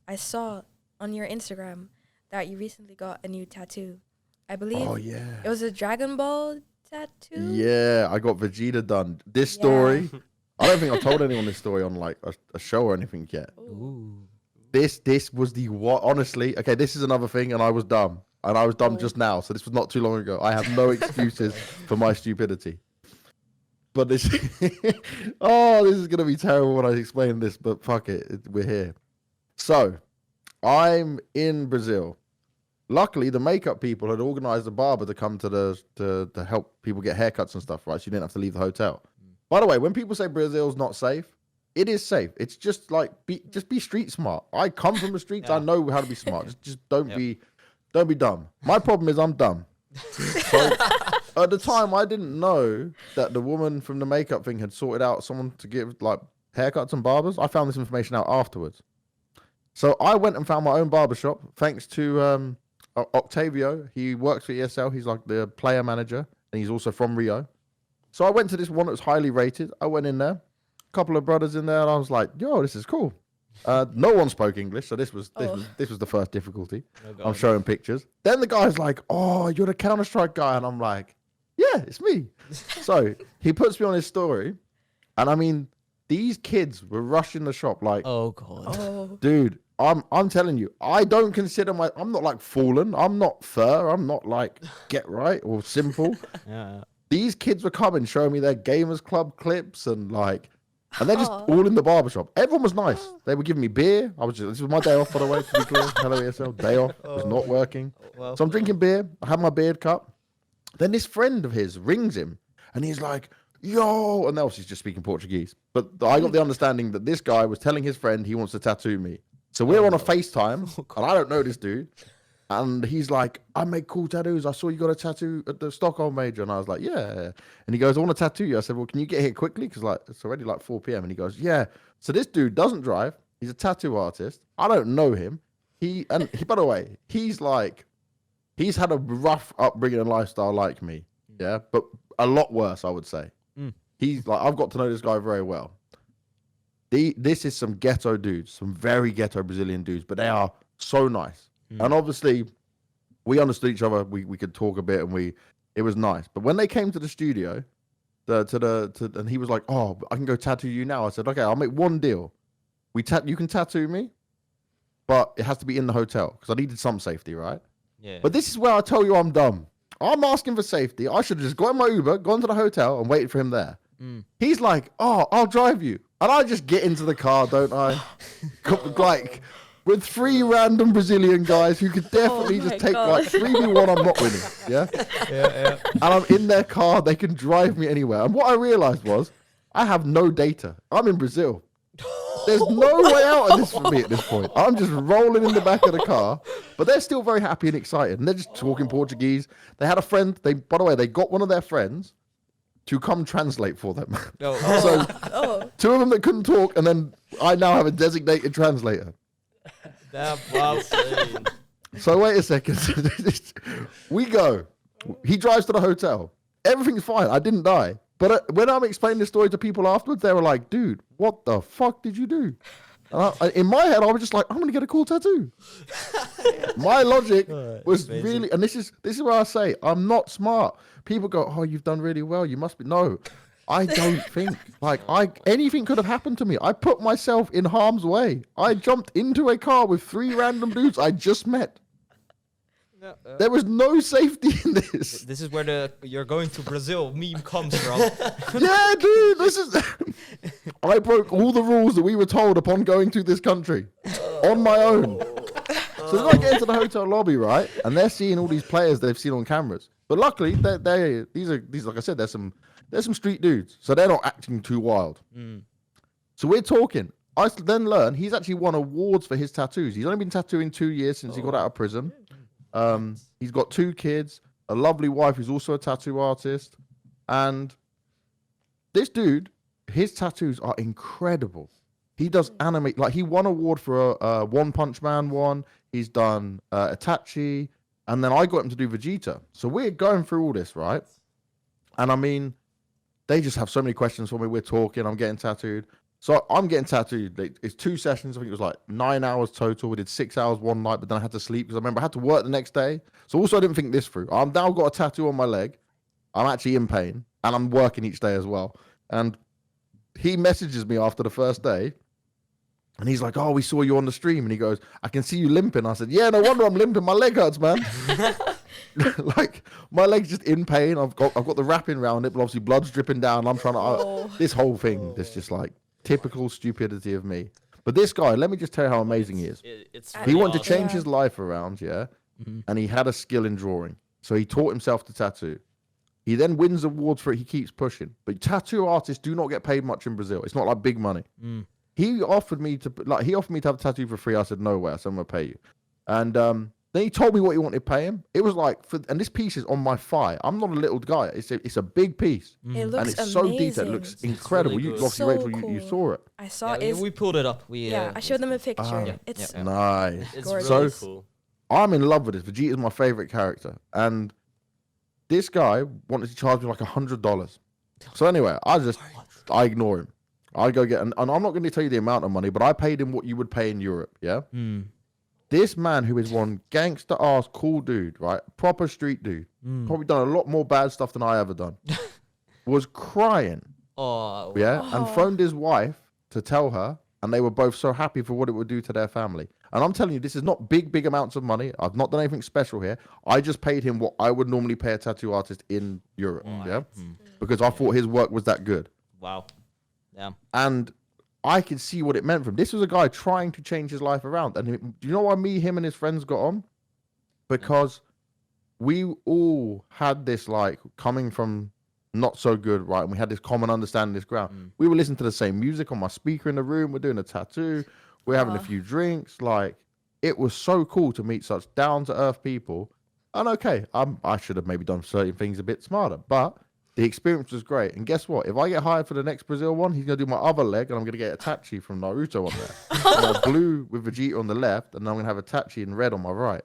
I saw on your Instagram that you recently got a new tattoo. I believe Oh yeah. it was a Dragon Ball tattoo. Yeah, I got Vegeta done. This Yeah. story, I don't think I've told anyone this story on like a show or anything yet. Ooh. This was the what? Honestly, okay, this is another thing, and I was dumb, and I was dumb Oh. just now. So this was not too long ago. I have no excuses for my stupidity. But this, oh, this is gonna be terrible when I explain this. But fuck it, we're here. So, I'm in Brazil. Luckily, the makeup people had organized a barber to come to help people get haircuts and stuff, right? So you didn't have to leave the hotel. By the way, when people say Brazil's not safe, it is safe. It's just like be street smart. I come from the streets. I know how to be smart. Just don't be dumb. My problem is I'm dumb. So, at the time, I didn't know that the woman from the makeup thing had sorted out someone to give like haircuts and barbers. I found this information out afterwards. So I went and found my own barbershop thanks to Octavio. He works for ESL. He's like the player manager, and he's also from Rio. So I went to this one that was highly rated. I went in there, a couple of brothers in there, and I was like, "Yo, this is cool." No one spoke English, so this was the first difficulty. I'm showing pictures. Then the guy's like, "Oh, you're the Counter-Strike guy," and I'm like, "Yeah, it's me." So he puts me on his story, and I mean, these kids were rushing the shop like, "Oh god, Oh. dude." I'm telling you, I don't consider I'm not like Fallen. I'm not Fur. I'm not like Get Right or Simple. yeah." These kids were coming, showing me their Gamers Club clips and they're just all in the barbershop. Everyone was nice. They were giving me beer. This was my day off, by the way, to be clear. Hello, ESL. Day off. It was not working. Well, So I'm drinking beer. I have my beard cut. Then this friend of his rings him and he's like, "Yo," and else he's just speaking Portuguese. But I got the understanding that this guy was telling his friend he wants to tattoo me. So we're on a FaceTime, and I don't know this dude. And he's like, "I make cool tattoos. I saw you got a tattoo at the Stockholm Major." And I was like, "Yeah." And he goes, "I want to tattoo you." I said, "Well, can you get here quickly? Because like it's already like 4 p.m. And he goes, "Yeah." So this dude doesn't drive. He's a tattoo artist. I don't know him. By the way, he's had a rough upbringing and lifestyle like me. Yeah, but a lot worse, I would say. He's like, I've got to know this guy very well. This is some ghetto dudes, some very ghetto Brazilian dudes, but they are so nice. And obviously, we understood each other. We could talk a bit, and it was nice. But when they came to the studio, and he was like, "Oh, I can go tattoo you now." I said, "Okay, I'll make one deal. You can tattoo me, but it has to be in the hotel because I needed some safety, right?" Yeah. But this is where I tell you I'm dumb. I'm asking for safety. I should have just got in my Uber, gone to the hotel, and waited for him there. He's like, "Oh, I'll drive you." And I just get into the car, don't I? Like, with 3 random Brazilian guys who could definitely just take God. like 3v1, I'm not winning. Yeah? yeah. And I'm in their car, they can drive me anywhere. And what I realized was, I have no data. I'm in Brazil. There's no way out of this for me at this point. I'm just rolling in the back of the car, but they're still very happy and excited. And they're just talking Portuguese. They had a friend, by the way, they got one of their friends to come translate for them. So 2 of them that couldn't talk, and then I now have a designated translator. Damn, wow. So wait a second. We go. He drives to the hotel. Everything's fine. I didn't die. But when I'm explaining this story to people afterwards, they were like, "Dude, what the fuck did you do?" And in my head, I was just like, "I'm gonna get a cool tattoo." My logic was really, and this is where I say I'm not smart. People go, "Oh, you've done really well. You must be." No, I don't think anything could have happened to me. I put myself in harm's way. I jumped into a car with 3 random dudes I just met. There was no safety in this. This is where the "you're going to Brazil" meme comes from. Yeah, dude, this is. I broke all the rules that we were told upon going to this country on my own. So then I get into the hotel lobby, right, and they're seeing all these players they've seen on cameras. But luckily, these like I said, there's some street dudes, so they're not acting too wild. So we're talking. I then learn he's actually won awards for his tattoos. He's only been tattooing 2 years since he got out of prison. He's got 2 kids, a lovely wife who's also a tattoo artist, and this dude, his tattoos are incredible. He does anime, like he won award for a One Punch Man one. He's done Itachi, and then I got him to do Vegeta. So we're going through all this, right? And I mean, they just have so many questions for me. We're talking, I'm getting tattooed. So I'm getting tattooed. It's 2 sessions. I think it was like 9 hours total. We did 6 hours one night, but then I had to sleep because I remember I had to work the next day. So also I didn't think this through. I'm now got a tattoo on my leg. I'm actually in pain and I'm working each day as well. And he messages me after the first day and he's like, "Oh, we saw you on the stream." And he goes, "I can see you limping." I said, "Yeah, no wonder I'm limping. My leg hurts, man." Like my leg's just in pain. I've got the wrapping around it, but obviously blood's dripping down. I'm trying to this whole thing. This just like typical stupidity of me. But this guy, let me just tell you how amazing he is. It's He He really wanted to awesome. change his life around, yeah, and he had a skill in drawing, so he taught himself to tattoo. He then wins awards for it. He keeps pushing. But tattoo artists do not get paid much in Brazil. It's not like big money. He offered me to have a tattoo for free. I said no way. I said I'm gonna pay you. And then he told me what he wanted to pay him. It was like and this piece is on my thigh. I'm not a little guy. It's a big piece. It And looks it's amazing. so detailed. It looks incredible. really You good. obviously So Rachel, you cool. saw it. I saw Yeah, it. we pulled it up. I showed them a picture. Yeah, It's yeah. Nice. It's gorgeous. really So- cool. I'm in love with this. Vegeta is my favorite character, and this guy wanted to charge me like $100. So anyway, I ignore him. I go get, and I'm not going to tell you the amount of money, but I paid him what you would pay in Europe. Yeah. This man, who is one gangster ass cool dude, right, proper street dude, probably done a lot more bad stuff than I ever done, was crying. Oh, Yeah, and phoned his wife to tell her, and they were both so happy for what it would do to their family. And I'm telling you, this is not big amounts of money. I've not done anything special here. I just paid him what I would normally pay a tattoo artist in Europe, yeah, because I thought his work was that good. wow. Yeah. And I could see what it meant for him. This was a guy trying to change his life around. And do you know why him and his friends got on? Because we all had this, like, coming from not so good, right? And we had this common understanding, this ground. We were listening to the same music on my speaker in the room. We're doing a tattoo. We're having a few drinks. Like, it was so cool to meet such down-to-earth people. And okay, I should have maybe done certain things a bit smarter, but the experience was great. And guess what? If I get hired for the next Brazil one, he's going to do my other leg, and I'm going to get a Itachi from Naruto on there. And blue with Vegeta on the left, and I'm going to have a Itachi in red on my right.